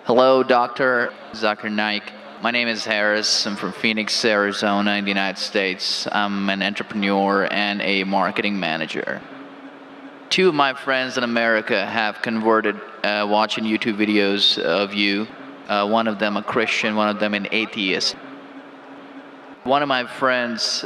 Hello, Dr. Zakir Naik. My name is Harris. I'm from Phoenix, Arizona, in the United States. I'm an entrepreneur and a marketing manager. Two of my friends in America have converted watching YouTube videos of you. One of them a Christian, one of them an atheist. One of my friends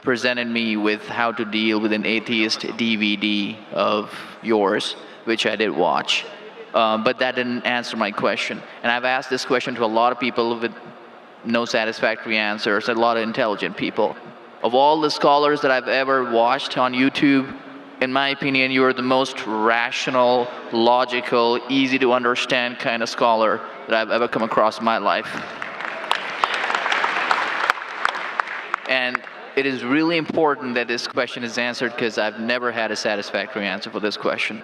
presented me with how to deal with an atheist DVD of yours, which I did watch. But that didn't answer my question. And I've asked this question to a lot of people with no satisfactory answers, a lot of intelligent people. Of all the scholars that I've ever watched on YouTube, in my opinion, you are the most rational, logical, easy to understand kind of scholar that I've ever come across in my life. And it is really important that this question is answered because I've never had a satisfactory answer for this question.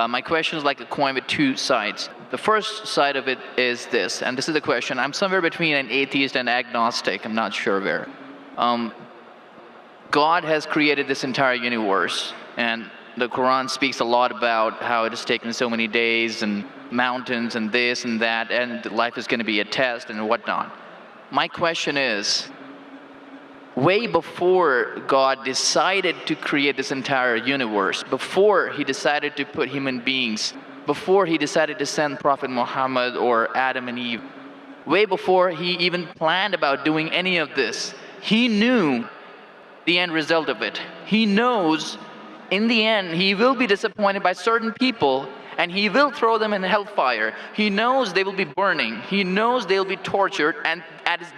My question is like a coin with two sides. The first side of it is this, and this is the question. I'm somewhere between an atheist and agnostic. I'm not sure where. God has created this entire universe, and the Quran speaks a lot about how it has taken so many days and mountains and this and that, and life is going to be a test and whatnot. My question is, way before God decided to create this entire universe, before he decided to put human beings, before he decided to send Prophet Muhammad or Adam and Eve, way before he even planned about doing any of this, he knew the end result of it. He knows in the end he will be disappointed by certain people and he will throw them in hellfire. He knows they will be burning. He knows they'll be tortured, and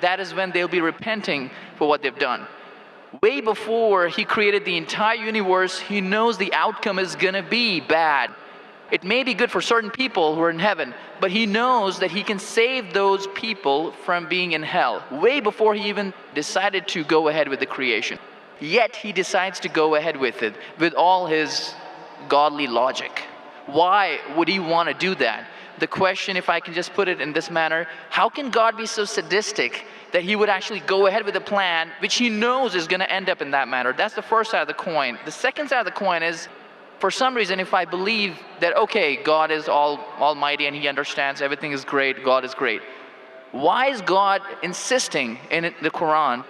that is when they'll be repenting for what they've done. Way before he created the entire universe, he knows the outcome is gonna be bad. It may be good for certain people who are in heaven, but he knows that he can save those people from being in hell, way before he even decided to go ahead with the creation. Yet he decides to go ahead with it, with all his godly logic. Why would he want to do that? The question, if I can just put it in this manner, how can God be so sadistic that he would actually go ahead with a plan which he knows is going to end up in that manner? That's the first side of the coin. The second side of the coin is, for some reason, if I believe that, okay, God is almighty and he understands everything is great, God is great, why is God insisting in the Quran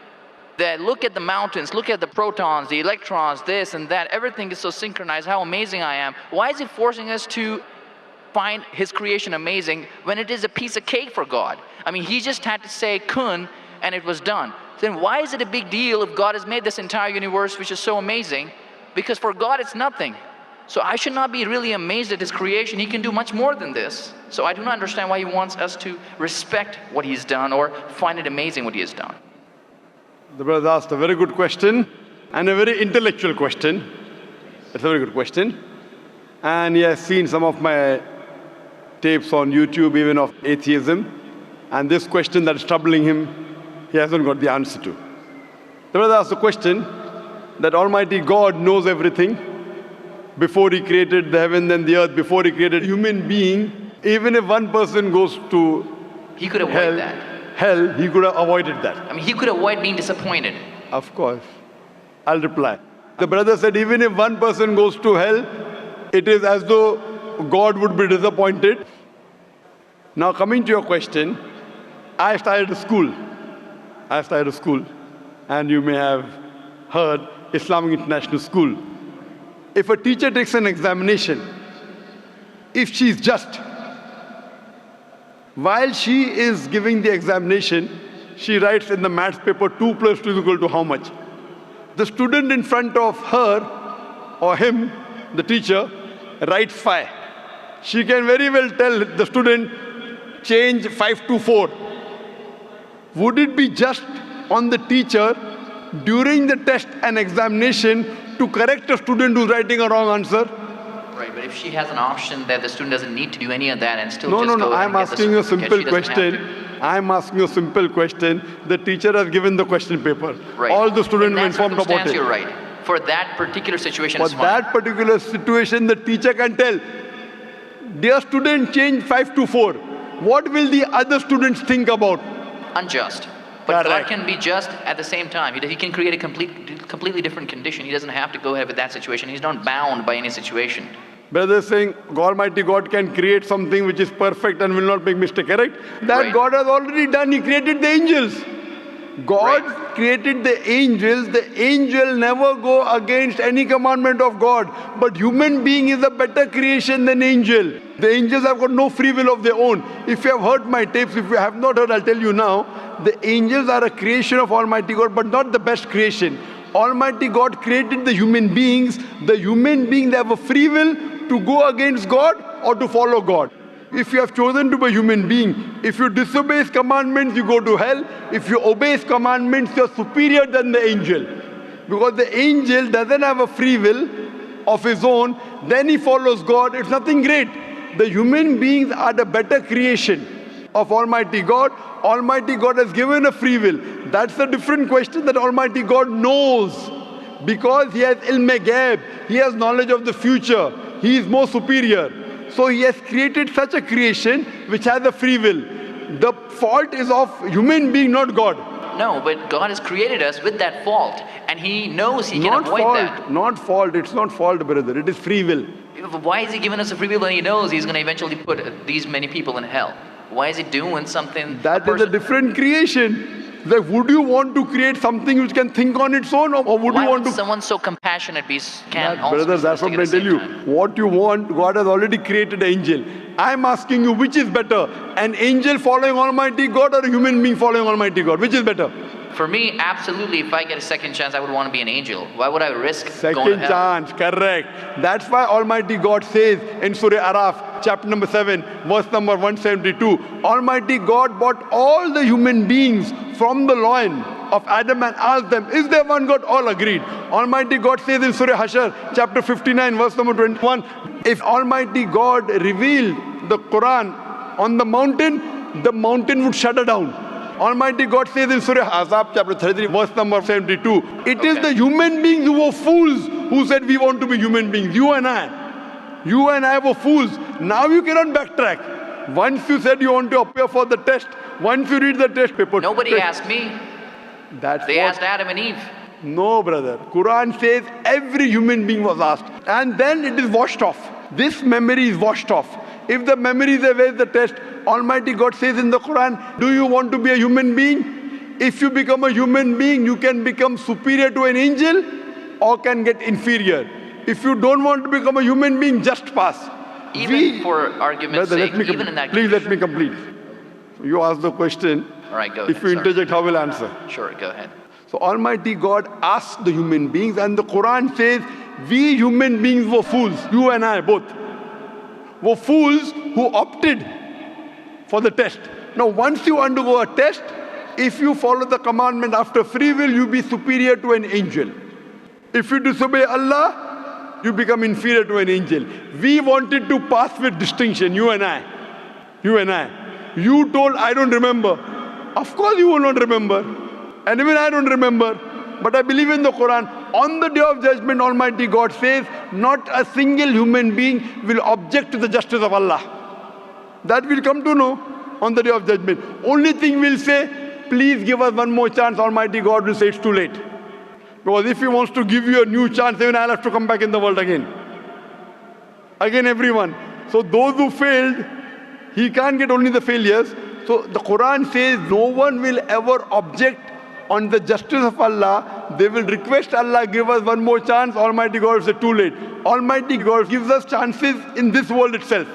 that look at the mountains, look at the protons, the electrons, this and that, everything is so synchronized, how amazing I am? Why is he forcing us to find his creation amazing when it is a piece of cake for God? I mean, he just had to say kun and it was done. Then why is it a big deal if God has made this entire universe which is so amazing? Because for God it's nothing. So I should not be really amazed at his creation. He can do much more than this. So I do not understand why he wants us to respect what he's done or find it amazing what he has done. The brother asked a very good question and a very intellectual question. It's a very good question. And he has seen some of my tapes on YouTube, even of atheism. And this question that is troubling him, he hasn't got the answer to. The brother asked the question that Almighty God knows everything before he created the heaven and the earth, before he created human being. Even if one person goes to he could avoid that. Hell, he could have avoided that. I mean, he could avoid being disappointed. Of course. I'll reply. The brother said, even if one person goes to hell, it is as though God would be disappointed. Now coming to your question, I started a school. And you may have heard Islamic International School. If a teacher takes an examination, if she is just, while she is giving the examination, she writes in the maths paper 2 plus 2 is equal to how much? The student in front of her or him, the teacher, writes 5. She can very well tell the student, change 5 to 4. Would it be just on the teacher during the test and examination to correct a student who's writing a wrong answer? Right, but if she has an option that the student doesn't need to do any of that and still No, I'm asking a simple question. I'm asking a simple question. The teacher has given the question paper. Right. All the students were informed about it. You're right. For that particular situation, For that particular situation, the teacher can tell, dear student, change 5 to 4. What will the other students think about? Unjust. But God can be just at the same time. He can create a completely different condition. He doesn't have to go ahead with that situation. He's not bound by any situation. Brother is saying Almighty God can create something which is perfect and will not make mistake, correct? That Right. God has already done. He created the angels. God Right. created the angels. The angel never go against any commandment of God. But human being is a better creation than angel. The angels have got no free will of their own. If you have heard my tapes, if you have not heard, I'll tell you now. The angels are a creation of Almighty God, but not the best creation. Almighty God created the human beings. The human beings have a free will to go against God or to follow God. If you have chosen to be a human being, if you disobey His commandments, you go to hell. If you obey His commandments, you are superior than the angel. Because the angel doesn't have a free will of his own, then he follows God. It's nothing great. The human beings are the better creation of Almighty God. Almighty God has given a free will. That's a different question that Almighty God knows. Because He has ilm-e-ghaib, He has knowledge of the future. He is more superior. So He has created such a creation which has a free will. The fault is of human being, not God. No, but God has created us with that fault, and He knows He can Not avoid fault, that. not fault. It's not fault, brother. It is free will. Why is He giving us a free will when He knows He's going to eventually put these many people in hell? Why is He doing something? That is a different creation. Like, would you want to create something which can think on its own, or would Why you want would to? someone so compassionate can That, also brother, be that's what sadistic I at the tell you. same time? What you want, God has already created an angel. I'm asking you, which is better? An angel following Almighty God or a human being following Almighty God? Which is better? For me, absolutely, if I get a second chance, I would want to be an angel. Why would I risk going to Second hell? chance, correct. That's why Almighty God says in Surah Araf, chapter number 7, verse number 172, Almighty God brought all the human beings from the loin of Adam and asked them, is there one God? All agreed. Almighty God says in Surah Hashar, chapter 59, verse number 21, if Almighty God revealed the Quran on the mountain would shudder down. Almighty God says in Surah Ahzab, chapter 33, verse number 72, it is the human beings who were fools who said we want to be human beings. You and I were fools. Now you cannot backtrack. Once you said you want to appear for the test, once you read the test paper. Nobody asked me. That's They what, asked Adam and Eve. No, brother. Quran says every human being was asked. And then it is washed off. This memory is washed off. If the memory is there, where is the test? Almighty God says in the Quran, do you want to be a human being? If you become a human being, you can become superior to an angel or can get inferior. If you don't want to become a human being, just pass. Even for argument's Brother, sake, even in that please let condition. me complete. You ask the question. All right, go If ahead. you sorry. interject, how will I answer? Sure, go ahead. So Almighty God asked the human beings, and the Quran says, we human beings were fools, you and I both, were fools who opted for the test. Now once you undergo a test, if you follow the commandment after free will, you be superior to an angel. If you disobey Allah, you become inferior to an angel. We wanted to pass with distinction, you and I. You told, I don't remember. Of course you will not remember. And even I don't remember. But I believe in the Quran. On the day of judgment, Almighty God says, not a single human being will object to the justice of Allah. That we'll come to know on the day of judgment. Only thing we'll say, please give us one more chance. Almighty God will say it's too late. Because if He wants to give you a new chance, even I'll have to come back in the world again. Again, everyone. So those who failed, He can't get only the failures. So the Quran says no one will ever object on the justice of Allah. They will request Allah, give us one more chance. Almighty God will say too late. Almighty God gives us chances in this world itself.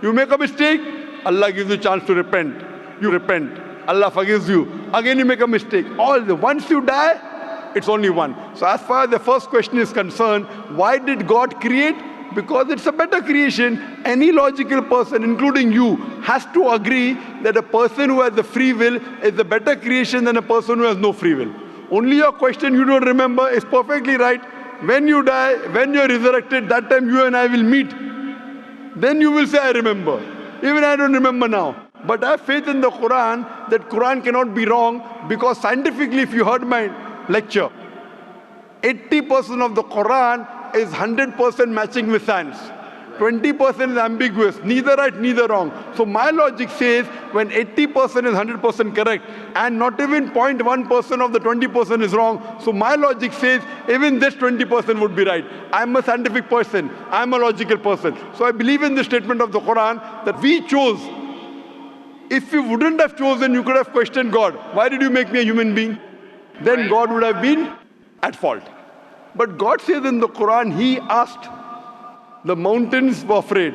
You make a mistake, Allah gives you a chance to repent. You repent. Allah forgives you. Again you make a mistake. Once you die, it's only one. So as far as the first question is concerned, why did God create? Because it's a better creation. Any logical person, including you, has to agree that a person who has the free will is a better creation than a person who has no free will. Only your question you don't remember is perfectly right. When you die, when you're resurrected, that time you and I will meet. Then you will say, I remember. Even I don't remember now. But I have faith in the Quran that Quran cannot be wrong, because scientifically, if you heard my lecture, 80% of the Quran is 100% matching with science. 20% is ambiguous, neither right, neither wrong. So my logic says when 80% is 100% correct and not even 0.1% of the 20% is wrong, so my logic says even this 20% would be right. I'm a scientific person, I'm a logical person. So I believe in the statement of the Quran that we chose. If you wouldn't have chosen, you could have questioned God. Why did you make me a human being? Then God would have been at fault. But God says in the Quran, He asked, the mountains were afraid.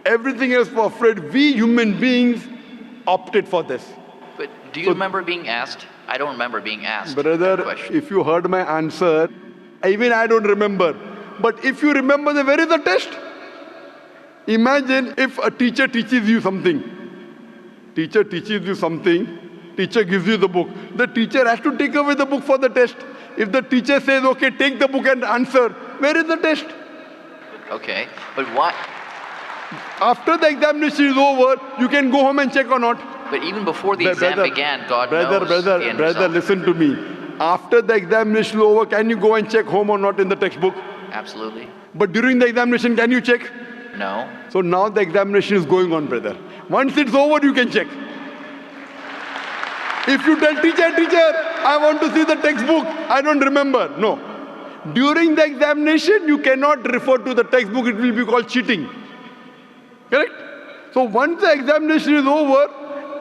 Everything else was afraid. We human beings opted for this. But do you remember being asked? I don't remember being asked. Brother, that question. if you heard my answer, even I don't remember. But if you remember, then where is the test? Imagine if a teacher teaches you something. Teacher teaches you something. Teacher gives you the book. The teacher has to take away the book for the test. If the teacher says, okay, take the book and answer, where is the test? Okay, but why? After the examination is over, you can go home and check or not. But even before the exam began, God knows the end Brother, result. listen to me. After the examination is over, can you go and check home or not in the textbook? Absolutely. But during the examination, can you check? No. So now the examination is going on, brother. Once it's over, you can check. If you tell teacher, I want to see the textbook, I don't remember. No. During the examination, you cannot refer to the textbook. It will be called cheating. Correct? So once the examination is over,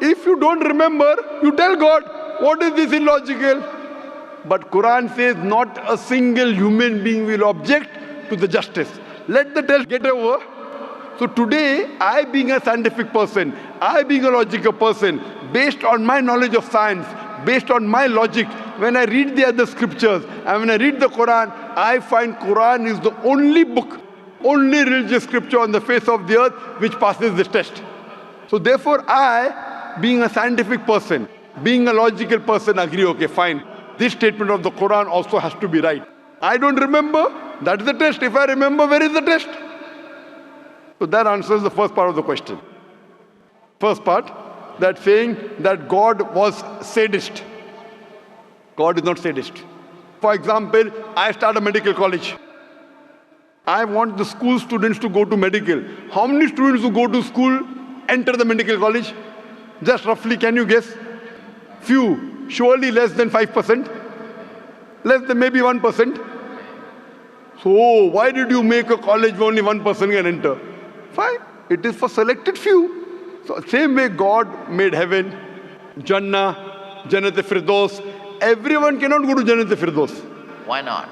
if you don't remember, you tell God, what is this illogical? But Quran says not a single human being will object to the justice. Let the test get over. So today, I being a scientific person, I being a logical person, based on my knowledge of science, based on my logic, when I read the other scriptures and when I read the Quran, I find Quran is the only book, only religious scripture on the face of the earth which passes this test. So therefore I, being a scientific person, being a logical person, agree, okay, fine. This statement of the Quran also has to be right. I don't remember, that's the test. If I remember, where is the test? So that answers the first part of the question. First part, that saying that God was sadist. God is not sadist. For example, I start a medical college. I want the school students to go to medical. How many students who go to school enter the medical college? Just roughly, can you guess? Few. Surely less than 5%. Less than maybe 1%. So why did you make a college where only 1% can enter? Fine. It is for selected few. So same way God made heaven, Jannah, Jannat-e-Firdaus. Everyone cannot go to Jannat-e-Firdaus. Why not?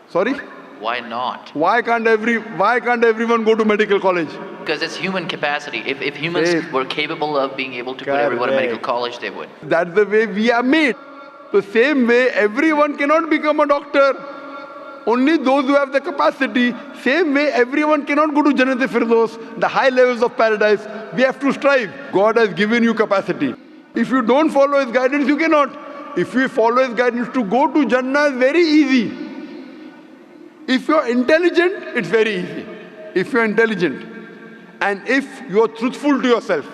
Sorry? Why not? Why can't everyone go to medical college? Because it's human capacity. If humans were capable of being able to put everyone in medical college, they would. That's the way we are made. The same way everyone cannot become a doctor. Only those who have the capacity. Same way everyone cannot go to Jannat-e-Firdaus, the high levels of paradise. We have to strive. God has given you capacity. If you don't follow His guidance, you cannot. If you follow His guidance, to go to Jannah is very easy. If you're intelligent, it's very easy. If you're intelligent and if you're truthful to yourself.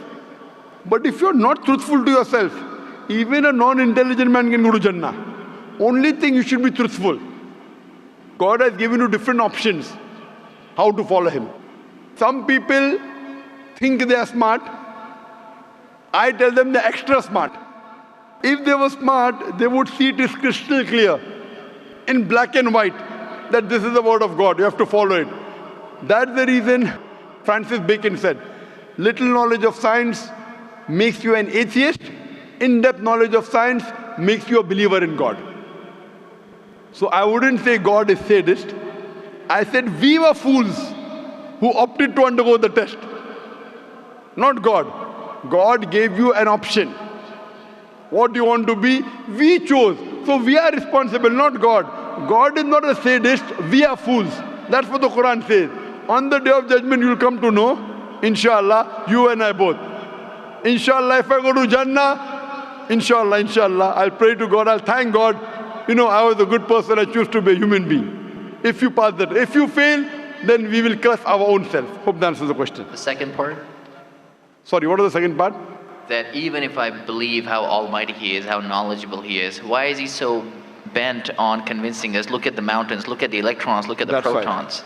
But if you're not truthful to yourself, even a non-intelligent man can go to Jannah. Only thing, you should be truthful. God has given you different options how to follow Him. Some people think they are smart. I tell them they're extra smart. If they were smart, they would see it is crystal clear, in black and white, that this is the word of God. You have to follow it. That's the reason Francis Bacon said, little knowledge of science makes you an atheist. In-depth knowledge of science makes you a believer in God. So I wouldn't say God is sadist. I said we were fools who opted to undergo the test. Not God. God gave you an option. What do you want to be? We chose. So we are responsible, not God. God is not a sadist. We are fools. That's what the Quran says. On the day of judgment, you will come to know, inshallah, you and I both. Inshallah, if I go to Jannah, inshallah, I'll pray to God, I'll thank God. You know, I was a good person, I choose to be a human being. If you pass that. If you fail, then we will curse our own self. Hope that answers the question. The second part? Sorry, what was the second part? That even if I believe how almighty He is, how knowledgeable He is, why is He so bent on convincing us, look at the mountains, look at the electrons, look at the protons?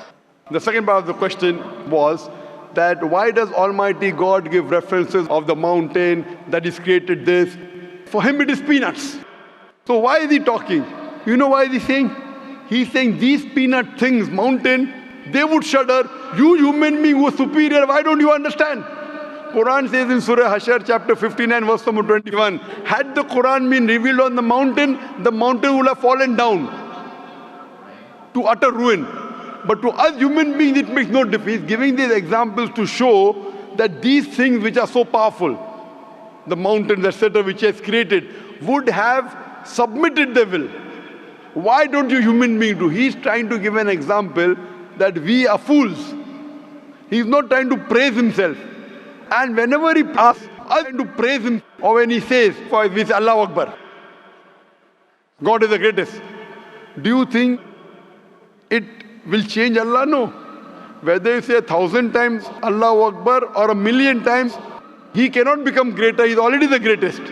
The second part of the question was that why does Almighty God give references of the mountain that He's created this? For Him it is peanuts. So why is He talking? You know why is He saying? He's saying these peanut things, mountain, they would shudder. You human being who are superior, why don't you understand? Quran says in Surah Hashar chapter 59 verse number 21, had the Quran been revealed on the mountain would have fallen down to utter ruin. But to us human beings it makes no difference. He's giving these examples to show that these things which are so powerful, the mountains, etc., which He has created, would have submitted their will. Why don't you human beings do? He's trying to give an example that we are fools. He's not trying to praise Himself. And whenever He asks us to praise Him, or when He says, for we say Allahu Akbar, God is the greatest, do you think it will change Allah? No. Whether you say 1,000 times Allahu Akbar or 1,000,000 times, He cannot become greater. He's already the greatest.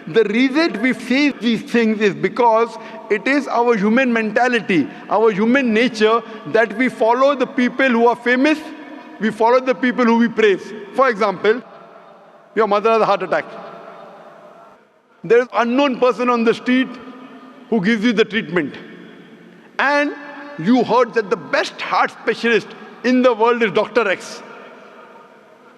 The reason we say these things is because it is our human mentality, our human nature, that we follow the people who are famous, we follow the people who we praise. For example, your mother has a heart attack. There is an unknown person on the street who gives you the treatment. And you heard that the best heart specialist in the world is Dr. X.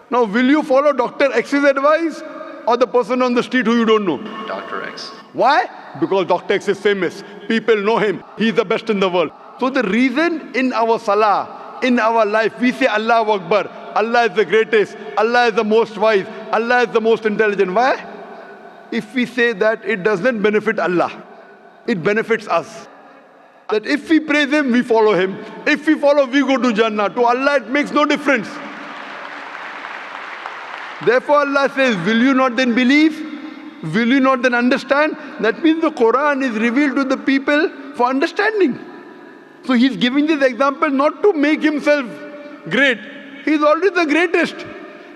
Now, will you follow Dr. X's advice or the person on the street who you don't know? Dr. X. Why? Because Dr. X is famous. People know him. He's the best in the world. So the reason in our salah, in our life, we say Allahu Akbar, Allah is the greatest, Allah is the most wise, Allah is the most intelligent. Why? If we say that, it doesn't benefit Allah. It benefits us. That if we praise Him, we follow Him. If we follow, we go to Jannah. To Allah, it makes no difference. Therefore, Allah says, will you not then believe? Will you not then understand? That means the Quran is revealed to the people for understanding. So He's giving this example not to make Himself great. He's already the greatest.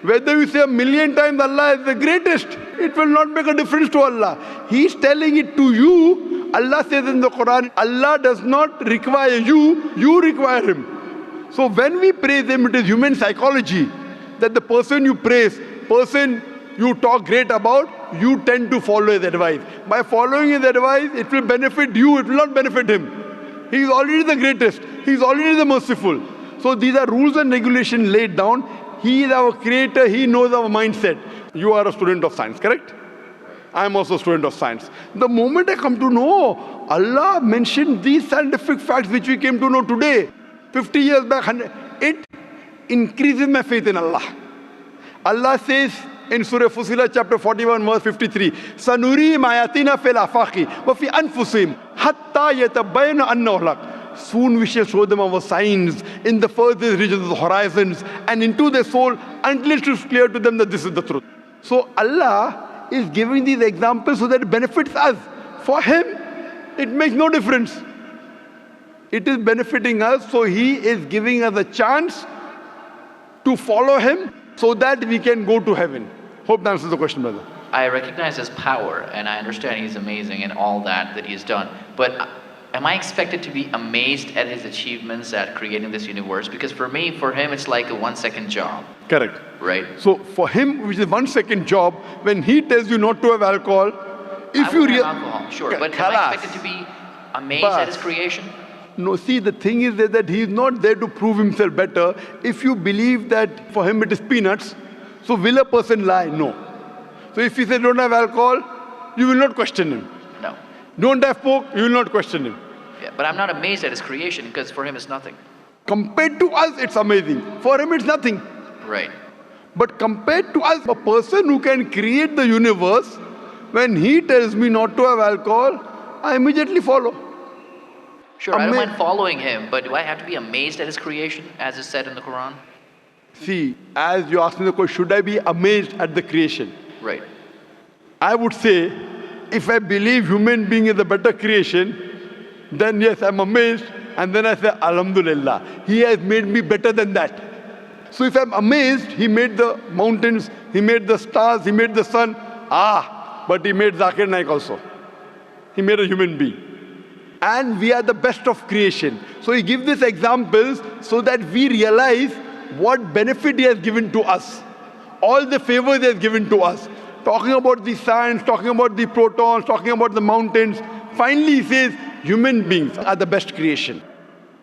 Whether you say 1,000,000 times Allah is the greatest, it will not make a difference to Allah. He's telling it to you. Allah says in the Quran, Allah does not require you, you require Him. So when we praise Him, it is human psychology that the person you praise, person you talk great about, you tend to follow His advice. By following His advice, it will benefit you, it will not benefit Him. He is already the greatest. He is already the merciful. So these are rules and regulations laid down. He is our creator. He knows our mindset. You are a student of science, correct? I am also a student of science. The moment I come to know, Allah mentioned these scientific facts which we came to know today, 50 years back, it increases my faith in Allah. Allah says in Surah Fussilat chapter 41 verse 53, Sanurihim ayatina fil afaqi wa fi anfusihim hatta yatabayyana annahu al-haq. Soon we shall show them our signs in the furthest regions of the horizons and into their soul until it is clear to them that this is the truth. So Allah is giving these examples so that it benefits us. For Him, it makes no difference. It is benefiting us, so He is giving us a chance to follow Him so that we can go to heaven. Hope that answers the question, brother. I recognize His power, and I understand He's amazing in all that He's done. But am I expected to be amazed at His achievements at creating this universe? Because for Him, it's like a 1-second job. Correct. Right? So for Him, which is 1-second job, when He tells you not to have alcohol, if you have alcohol, sure. But am I expected to be amazed at His creation? No, see, the thing is that He is not there to prove Himself better. If you believe that for Him it is peanuts, so will a person lie? No. So if He says don't have alcohol, you will not question Him. No. Don't have pork, you will not question Him. Yeah, but I'm not amazed at His creation because for Him it's nothing. Compared to us, it's amazing. For Him, it's nothing. Right. But compared to us, a person who can create the universe, when He tells me not to have alcohol, I immediately follow. Sure, I don't mind following Him, but do I have to be amazed at His creation, as is said in the Quran? See, as you asked me the question, should I be amazed at the creation? Right. I would say, if I believe human being is a better creation, then yes, I'm amazed, and then I say, Alhamdulillah, He has made me better than that. So if I'm amazed, He made the mountains, He made the stars, He made the sun, but He made Zakir Naik also. He made a human being. and we are the best of creation. So he gives these examples so that we realize what benefit he has given to us, all the favors he has given to us. Talking about the science, talking about the protons, talking about the mountains. Finally, he says human beings are the best creation.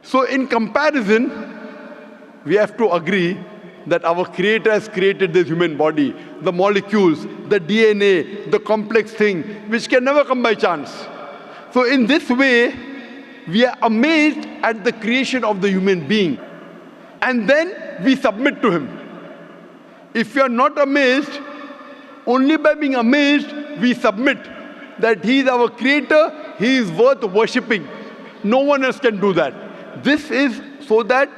So in comparison, we have to agree that our Creator has created this human body, the molecules, the DNA, the complex thing, which can never come by chance. So in this way, we are amazed at the creation of the human being. And then we submit to him. If we are not amazed, only by being amazed, we submit that he is our creator, he is worth worshipping. No one else can do that. This is so that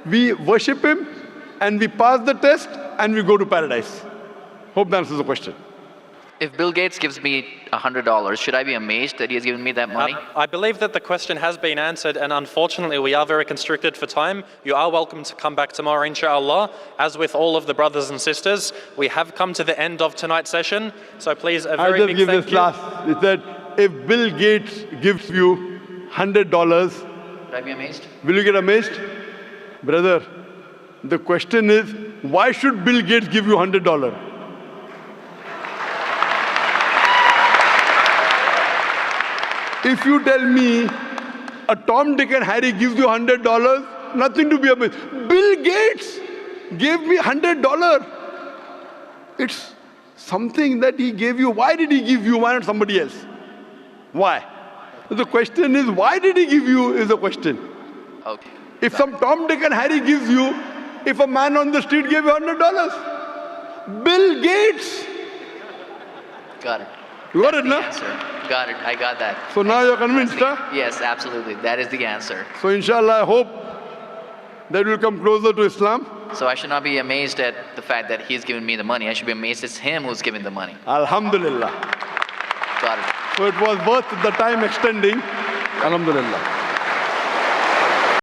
we worship him and we pass the test and we go to paradise. Hope that answers the question. If Bill Gates gives me $100, should I be amazed that he has given me that money? I believe that the question has been answered, and unfortunately we are very constricted for time. You are welcome to come back tomorrow, inshallah. As with all of the brothers and sisters, we have come to the end of tonight's session. So please, a very I'll big just give thank this you. last. It said, if Bill Gates gives you $100, Should I be amazed? will you get amazed? Brother, the question is, why should Bill Gates give you $100? If you tell me a Tom, Dick and Harry gives you $100, nothing to be amazed. Bill Gates gave me $100. It's something that he gave you. Why did he give you? Why not somebody else? Why? The question is, why did he give you is the question. Okay. If some Tom, Dick and Harry gives you, if a man on the street gave you $100, Bill Gates. Got it. You got it, The no? answer. Got it. I got that. So now you're convinced, huh? Yes, absolutely. That is the answer. So inshallah, I hope that we'll come closer to Islam. So I should not be amazed at the fact that he's given me the money. I should be amazed it's him who's giving the money. Alhamdulillah. Got it. So it was worth the time extending. Alhamdulillah.